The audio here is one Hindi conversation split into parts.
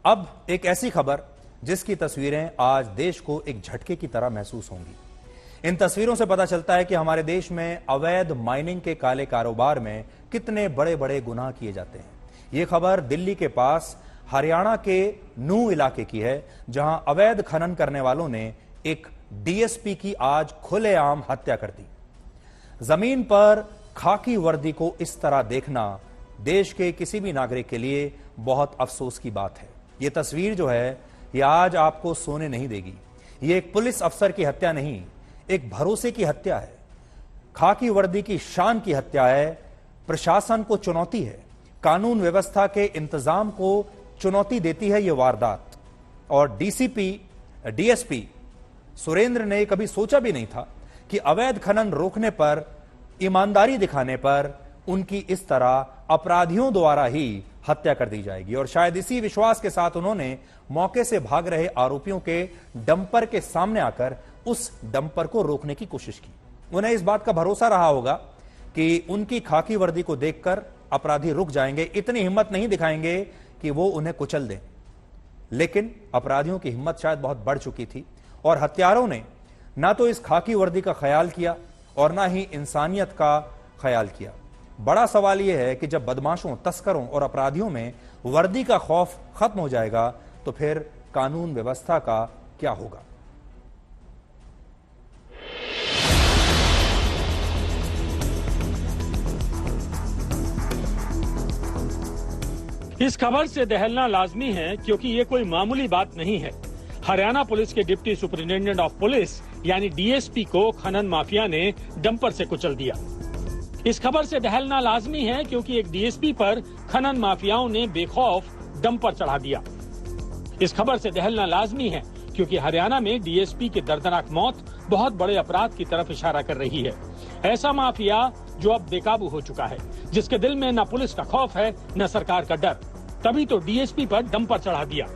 अब एक ऐसी खबर जिसकी तस्वीरें आज देश को एक झटके की तरह महसूस होंगी। इन तस्वीरों से पता चलता है कि हमारे देश में अवैध माइनिंग के काले कारोबार में कितने बड़े बड़े गुनाह किए जाते हैं। यह खबर दिल्ली के पास हरियाणा के नूह इलाके की है, जहां अवैध खनन करने वालों ने एक डीएसपी की आज खुलेआम हत्या कर दी। जमीन पर खाकी वर्दी को इस तरह देखना देश के किसी भी नागरिक के लिए बहुत अफसोस की बात है। यह तस्वीर जो है यह आज आपको सोने नहीं देगी। यह एक पुलिस अफसर की हत्या नहीं, एक भरोसे की हत्या है, खाकी वर्दी की शान की हत्या है। प्रशासन को चुनौती है, कानून व्यवस्था के इंतजाम को चुनौती देती है यह वारदात। और डीएसपी सुरेंद्र ने कभी सोचा भी नहीं था कि अवैध खनन रोकने पर, ईमानदारी दिखाने पर उनकी इस तरह अपराधियों द्वारा ही हत्या कर दी जाएगी। और शायद इसी विश्वास के साथ उन्होंने मौके से भाग रहे आरोपियों के डंपर के सामने आकर उस डंपर को रोकने की कोशिश की। उन्हें इस बात का भरोसा रहा होगा कि उनकी खाकी वर्दी को देखकर अपराधी रुक जाएंगे, इतनी हिम्मत नहीं दिखाएंगे कि वो उन्हें कुचल दें। लेकिन अपराधियों की हिम्मत शायद बहुत बढ़ चुकी थी और हत्यारों ने ना तो इस खाकी वर्दी का ख्याल किया और ना ही इंसानियत का ख्याल किया। बड़ा सवाल यह है कि जब बदमाशों, तस्करों और अपराधियों में वर्दी का खौफ खत्म हो जाएगा तो फिर कानून व्यवस्था का क्या होगा। इस खबर से दहलना लाजमी है, क्योंकि ये कोई मामूली बात नहीं है। हरियाणा पुलिस के डिप्टी सुपरिटेंडेंट ऑफ पुलिस यानी डीएसपी को खनन माफिया ने डंपर से कुचल दिया। इस खबर से दहलना लाजमी है, क्योंकि एक डीएसपी पर खनन माफियाओं ने बेखौफ डंपर चढ़ा दिया। इस खबर से दहलना लाजमी है, क्योंकि हरियाणा में डीएसपी की दर्दनाक मौत बहुत बड़े अपराध की तरफ इशारा कर रही है। ऐसा माफिया जो अब बेकाबू हो चुका है, जिसके दिल में न पुलिस का खौफ है न सरकार का डर, तभी तो डीएसपी पर डंपर चढ़ा दिया।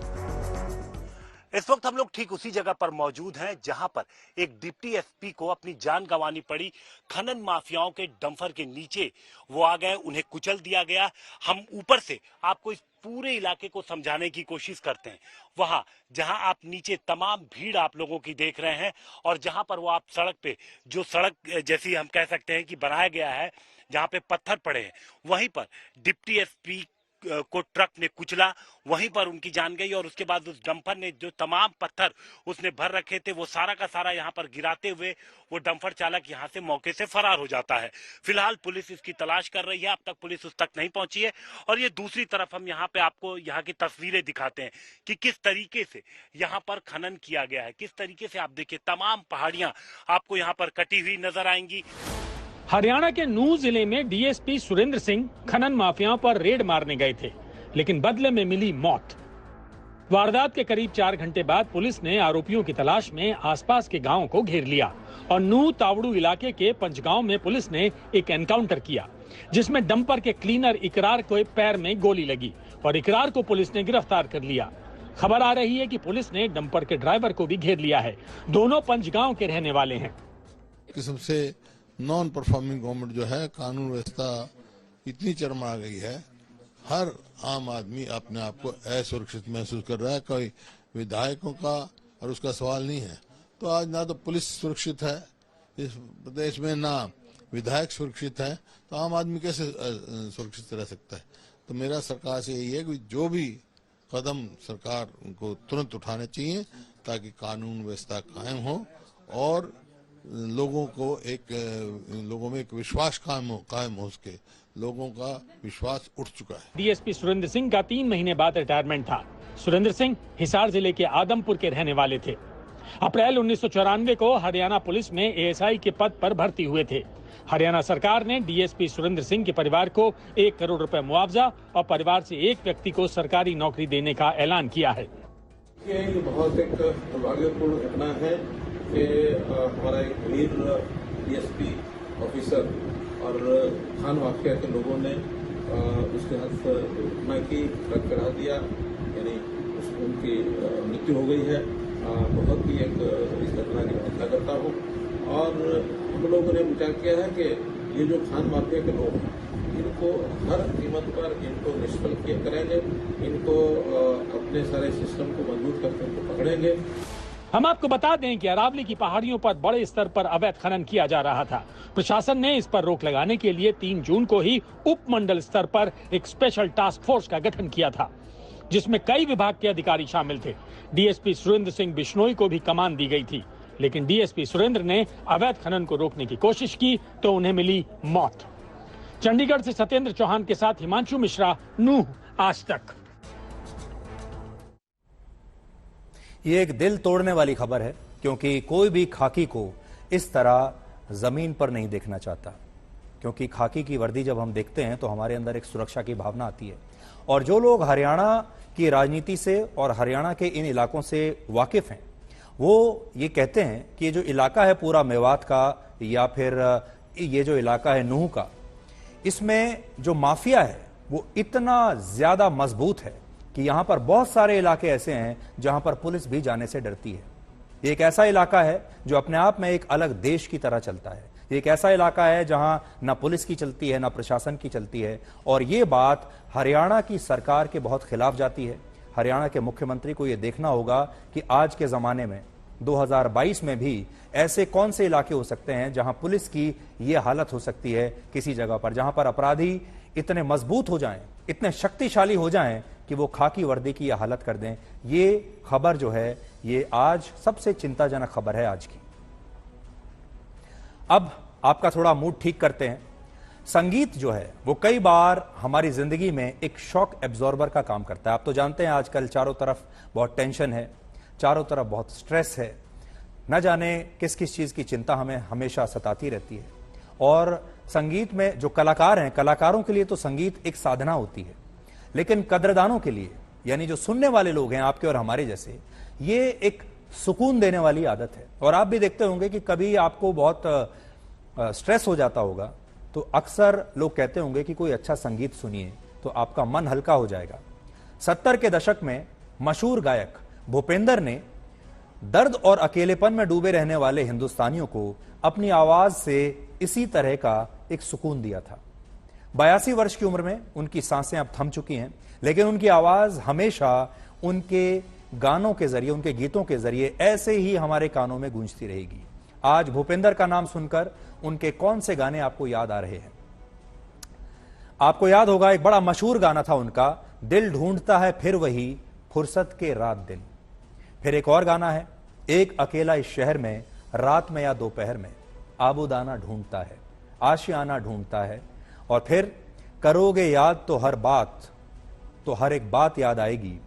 इस वक्त हम लोग ठीक उसी जगह पर मौजूद हैं जहां पर एक डिप्टी एसपी को अपनी जान गंवानी पड़ी। खनन माफियाओं के डंपर के नीचे वो आ गए, उन्हें कुचल दिया गया। हम ऊपर से आपको इस पूरे इलाके को समझाने की कोशिश करते हैं। वहां जहां आप नीचे तमाम भीड़ आप लोगों की देख रहे हैं और जहां पर वो आप सड़क पे, जो सड़क जैसी हम कह सकते हैं कि बनाया गया है, जहां पे पत्थर पड़े हैं, वहीं पर डिप्टी एसपी को ट्रक ने कुचला, वहीं पर उनकी जान गई। और उसके बाद उस डंपर ने जो तमाम पत्थर उसने भर रखे थे वो सारा का सारा यहाँ पर गिराते हुए वो डंपर चालक यहाँ से मौके से फरार हो जाता है। फिलहाल पुलिस इसकी तलाश कर रही है, अब तक पुलिस उस तक नहीं पहुंची है। और ये दूसरी तरफ हम यहाँ पे आपको यहाँ की तस्वीरें दिखाते हैं कि किस तरीके से यहाँ पर खनन किया गया है, किस तरीके से आप देखिए तमाम पहाड़ियां आपको यहाँ पर कटी हुई नजर आएंगी। हरियाणा के नूह जिले में डीएसपी सुरेंद्र सिंह खनन माफियाओं पर रेड मारने गए थे, लेकिन बदले में मिली मौत। वारदात के करीब 4 घंटे बाद पुलिस ने आरोपियों की तलाश में आसपास के गांवों को घेर लिया और नूह तावड़ू इलाके के पंचगांव में पुलिस ने एक एनकाउंटर किया, जिसमें डंपर के क्लीनर इकरार को पैर में गोली लगी और इकरार को पुलिस ने गिरफ्तार कर लिया। खबर आ रही है कि पुलिस ने डंपर के ड्राइवर को भी घेर लिया है। दोनों पंचगांव के रहने वाले हैं। किस्म से नॉन परफॉर्मिंग गवर्नमेंट जो है, कानून व्यवस्था इतनी चरमरा गई है, हर आम आदमी अपने आप को असुरक्षित महसूस कर रहा है। कोई विधायकों का और उसका सवाल नहीं है। तो आज ना तो पुलिस सुरक्षित है इस प्रदेश में, ना विधायक सुरक्षित है, तो आम आदमी कैसे सुरक्षित रह सकता है। तो मेरा सरकार से यही है कि जो भी कदम सरकार को तुरंत उठाने चाहिए ताकि कानून व्यवस्था कायम हो और लोगों में एक विश्वास कायम हो। उसके लोगों का विश्वास उठ चुका है। डीएसपी सुरेंद्र सिंह का 3 महीने बाद रिटायरमेंट था। सुरेंद्र सिंह हिसार जिले के आदमपुर के रहने वाले थे। अप्रैल 1994 को हरियाणा पुलिस में एएसआई के पद पर भर्ती हुए थे। हरियाणा सरकार ने डीएसपी सुरेंद्र सिंह के परिवार को 1 करोड़ रुपए मुआवजा और परिवार से एक व्यक्ति को सरकारी नौकरी देने का ऐलान किया है। ये बहुत एक दुर्भाग्यपूर्ण घटना है कि हमारा एक वीर डीएसपी ऑफिसर और खान माफिया के लोगों ने उसके हाथ घटना की, ट्रक चढ़ा दिया, यानी उनकी मृत्यु हो गई है। बहुत ही एक इस घटना की निंदा करता हूँ। और हम लोगों ने विचार किया है कि ये जो खान माफिया के लोग हैं, इनको हर कीमत पर इनको निष्फल किया करेंगे, इनको अपने सारे सिस्टम को मजबूत करके उनको पकड़ेंगे। हम आपको बता दें कि अरावली की पहाड़ियों पर बड़े स्तर पर अवैध खनन किया जा रहा था। प्रशासन ने इस पर रोक लगाने के लिए 3 जून को ही उपमंडल स्तर पर एक स्पेशल टास्क फोर्स का गठन किया था, जिसमें कई विभाग के अधिकारी शामिल थे। डीएसपी सुरेंद्र सिंह बिश्नोई को भी कमान दी गई थी, लेकिन डीएसपी सुरेंद्र ने अवैध खनन को रोकने की कोशिश की तो उन्हें मिली मौत। चंडीगढ़ से सत्येंद्र चौहान के साथ हिमांशु मिश्रा, नूह आज तक। ये एक दिल तोड़ने वाली खबर है, क्योंकि कोई भी खाकी को इस तरह जमीन पर नहीं देखना चाहता, क्योंकि खाकी की वर्दी जब हम देखते हैं तो हमारे अंदर एक सुरक्षा की भावना आती है। और जो लोग हरियाणा की राजनीति से और हरियाणा के इन इलाकों से वाकिफ हैं, वो ये कहते हैं कि ये जो इलाका है पूरा मेवात का या फिर ये जो इलाका है नूह का, इसमें जो माफिया है वो इतना ज्यादा मजबूत है कि यहां पर बहुत सारे इलाके ऐसे हैं जहां पर पुलिस भी जाने से डरती है। ये एक ऐसा इलाका है जो अपने आप में एक अलग देश की तरह चलता है। ये एक ऐसा इलाका है जहां ना पुलिस की चलती है ना प्रशासन की चलती है, और ये बात हरियाणा की सरकार के बहुत खिलाफ जाती है। हरियाणा के मुख्यमंत्री को यह देखना होगा कि आज के जमाने में 2022 में भी ऐसे कौन से इलाके हो सकते हैं जहां पुलिस की यह हालत हो सकती है किसी जगह पर, जहां पर अपराधी इतने मजबूत हो जाएं, इतने शक्तिशाली हो जाएं कि वो खाकी वर्दी की यह हालत कर दें। ये खबर जो है ये आज सबसे चिंताजनक खबर है आज की। अब आपका थोड़ा मूड ठीक करते हैं। संगीत जो है वो कई बार हमारी जिंदगी में एक शॉक एब्जॉर्बर का काम करता है। आप तो जानते हैं आजकल चारों तरफ बहुत टेंशन है, चारों तरफ बहुत स्ट्रेस है, न जाने किस किस चीज की चिंता हमें हमेशा सताती रहती है। और संगीत में जो कलाकार हैं, कलाकारों के लिए तो संगीत एक साधना होती है, लेकिन कद्रदानों के लिए, यानी जो सुनने वाले लोग हैं आपके और हमारे जैसे, ये एक सुकून देने वाली आदत है। और आप भी देखते होंगे कि कभी आपको बहुत स्ट्रेस हो जाता होगा तो अक्सर लोग कहते होंगे कि कोई अच्छा संगीत सुनिए तो आपका मन हल्का हो जाएगा। 70 के दशक में मशहूर गायक भूपेंद्र ने दर्द और अकेलेपन में डूबे रहने वाले हिंदुस्तानियों को अपनी आवाज से इसी तरह का एक सुकून दिया था। 82 वर्ष की उम्र में उनकी सांसें अब थम चुकी हैं, लेकिन उनकी आवाज हमेशा उनके गानों के जरिए, उनके गीतों के जरिए ऐसे ही हमारे कानों में गूंजती रहेगी। आज भूपेंद्र का नाम सुनकर उनके कौन से गाने आपको याद आ रहे हैं? आपको याद होगा एक बड़ा मशहूर गाना था उनका, दिल ढूंढता है फिर वही फुर्सत के रात दिन। फिर एक और गाना है, एक अकेला इस शहर में रात में या दोपहर में आबूदाना ढूंढता है, आशियाना ढूंढता है। और फिर करोगे याद तो हर बात, तो हर एक बात याद आएगी।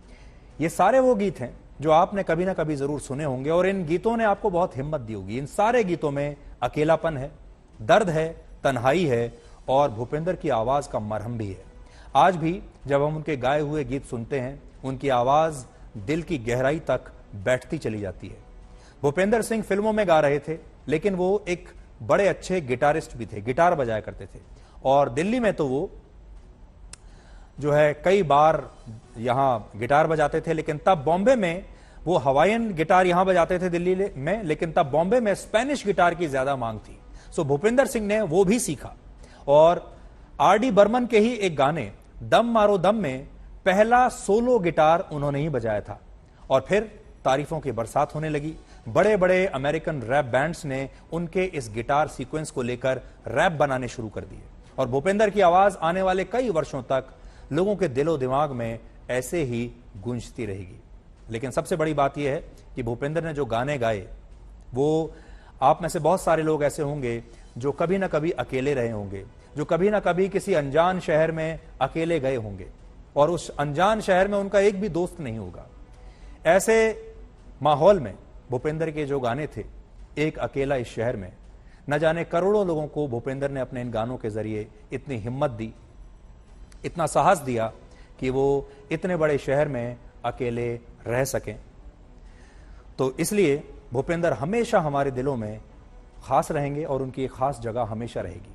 ये सारे वो गीत हैं जो आपने कभी ना कभी जरूर सुने होंगे और इन गीतों ने आपको बहुत हिम्मत दी होगी। इन सारे गीतों में अकेलापन है, दर्द है, तन्हाई है और भूपेंद्र की आवाज का मरहम भी है। आज भी जब हम उनके गाए हुए गीत सुनते हैं, उनकी आवाज दिल की गहराई तक बैठती चली जाती है। भूपेंद्र सिंह फिल्मों में गा रहे थे, लेकिन वो एक बड़े अच्छे गिटारिस्ट भी थे, गिटार बजाया करते थे। और दिल्ली में तो वो जो है कई बार यहां गिटार बजाते थे, लेकिन तब बॉम्बे में वो हवाईयन गिटार यहां बजाते थे दिल्ली में, लेकिन तब बॉम्बे में स्पेनिश गिटार की ज्यादा मांग थी। सो भूपेंद्र सिंह ने वो भी सीखा और आर.डी. बर्मन के ही एक गाने दम मारो दम में पहला सोलो गिटार उन्होंने ही बजाया था। और फिर तारीफों की बरसात होने लगी। बड़े बड़े अमेरिकन रैप बैंड्स ने उनके इस गिटार सीक्वेंस को लेकर रैप बनाने शुरू कर दिए और भूपेंद्र की आवाज आने वाले कई वर्षों तक लोगों के दिलो दिमाग में ऐसे ही गूंजती रहेगी। लेकिन सबसे बड़ी बात यह है कि भूपेंद्र ने जो गाने गाए, वो आप में से बहुत सारे लोग ऐसे होंगे जो कभी ना कभी अकेले रहे होंगे, जो कभी ना कभी किसी अनजान शहर में अकेले गए होंगे और उस अनजान शहर में उनका एक भी दोस्त नहीं होगा। ऐसे माहौल में भूपेंद्र के जो गाने थे, एक अकेला इस शहर में, न जाने करोड़ों लोगों को भूपेंद्र ने अपने इन गानों के जरिए इतनी हिम्मत दी, इतना साहस दिया कि वो इतने बड़े शहर में अकेले रह सकें। तो इसलिए भूपेंद्र हमेशा हमारे दिलों में खास रहेंगे और उनकी एक खास जगह हमेशा रहेगी।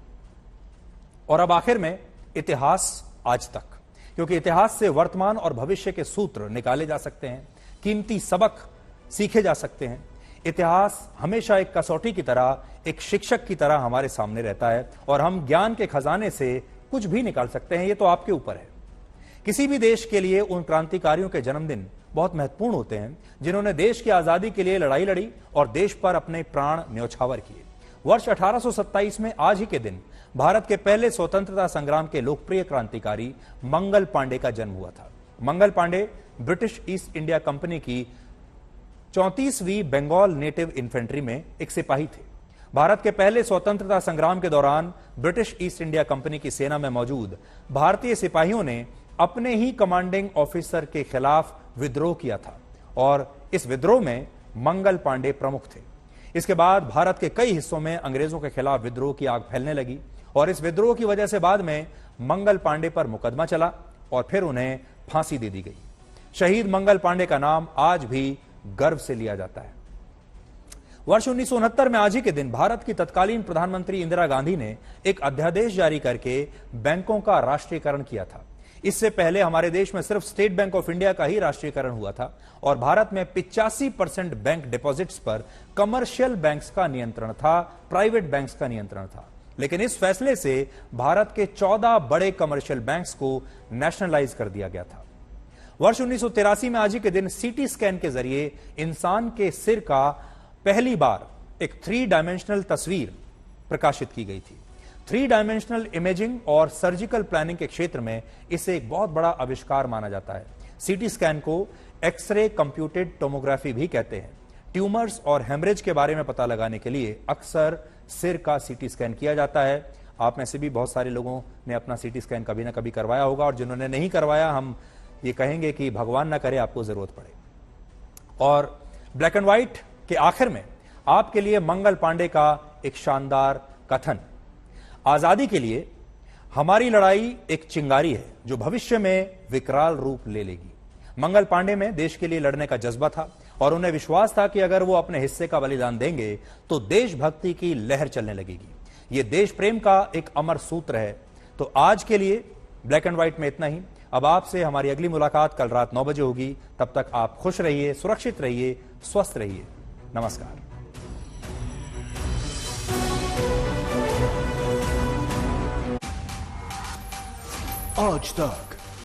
और अब आखिर में इतिहास आज तक, क्योंकि इतिहास से वर्तमान और भविष्य के सूत्र निकाले जा सकते हैं, कीमती सबक सीखे जा सकते हैं। इतिहास हमेशा एक कसौटी की तरह, एक शिक्षक की तरह हमारे सामने रहता है और हम ज्ञान के खजाने से कुछ भी निकाल सकते हैं। ये तो आपके ऊपर है किसी भी देश के लिए उन क्रांतिकारियों के जन्मदिन बहुत महत्वपूर्ण होते हैं जिन्होंने देश की आजादी के लिए लड़ाई लड़ी और देश पर अपने प्राण न्यौछावर किए। वर्ष 1827 में आज ही के दिन भारत के पहले स्वतंत्रता संग्राम के लोकप्रिय क्रांतिकारी मंगल पांडे का जन्म हुआ था। Mangal Pandey British East India Company की 34वीं बंगाल नेटिव इन्फेंट्री में एक सिपाही थे। भारत के पहले स्वतंत्रता संग्राम के दौरान ब्रिटिश ईस्ट इंडिया कंपनी की सेना में मौजूद भारतीय सिपाहियों ने अपने ही कमांडिंग ऑफिसर के खिलाफ विद्रोह किया था और इस विद्रोह में मंगल पांडे प्रमुख थे। इसके बाद भारत के कई हिस्सों में अंग्रेजों के खिलाफ विद्रोह की आग फैलने लगी और इस विद्रोह की वजह से बाद में मंगल पांडे पर मुकदमा चला और फिर उन्हें फांसी दे दी गई। शहीद मंगल पांडे का नाम आज भी गर्व से लिया जाता है। वर्ष 1969 में आज ही के दिन भारत की तत्कालीन प्रधानमंत्री इंदिरा गांधी ने एक अध्यादेश जारी करके बैंकों का राष्ट्रीयकरण किया था। इससे पहले हमारे देश में सिर्फ स्टेट बैंक ऑफ इंडिया का ही राष्ट्रीयकरण हुआ था और भारत में 85% बैंक डिपॉजिट्स पर कमर्शियल बैंक्स का नियंत्रण था, प्राइवेट बैंक्स का नियंत्रण था। लेकिन इस फैसले से भारत के 14 बड़े कमर्शियल बैंक्स को नेशनलाइज कर दिया गया था। वर्ष 1983 में आज ही के दिन सीटी स्कैन के जरिए इंसान के सिर का पहली बार एक 3 डायमेंशनल तस्वीर प्रकाशित की गई थी। 3 डायमेंशनल इमेजिंग और सर्जिकल प्लानिंग के क्षेत्र में इसे एक बहुत बड़ा आविष्कार माना जाता है। सीटी स्कैन को एक्सरे कंप्यूटेड टोमोग्राफी भी कहते हैं। ट्यूमर्स और हेमरेज के बारे में पता लगाने के लिए अक्सर सिर का सीटी स्कैन किया जाता है। आप में से भी बहुत सारे लोगों ने अपना सीटी स्कैन कभी ना कभी करवाया होगा और जिन्होंने नहीं करवाया, हम ये कहेंगे कि भगवान ना करे आपको जरूरत पड़े। और ब्लैक एंड व्हाइट के आखिर में आपके लिए मंगल पांडे का एक शानदार कथन। आजादी के लिए हमारी लड़ाई एक चिंगारी है जो भविष्य में विकराल रूप ले लेगी। मंगल पांडे में देश के लिए लड़ने का जज्बा था और उन्हें विश्वास था कि अगर वो अपने हिस्से का बलिदान देंगे तो देशभक्ति की लहर चलने लगेगी। ये देश प्रेम का एक अमर सूत्र है। तो आज के लिए ब्लैक एंड व्हाइट में इतना ही। अब आपसे हमारी अगली मुलाकात कल रात 9 बजे होगी। तब तक आप खुश रहिए, सुरक्षित रहिए, स्वस्थ रहिए। नमस्कार। आज तक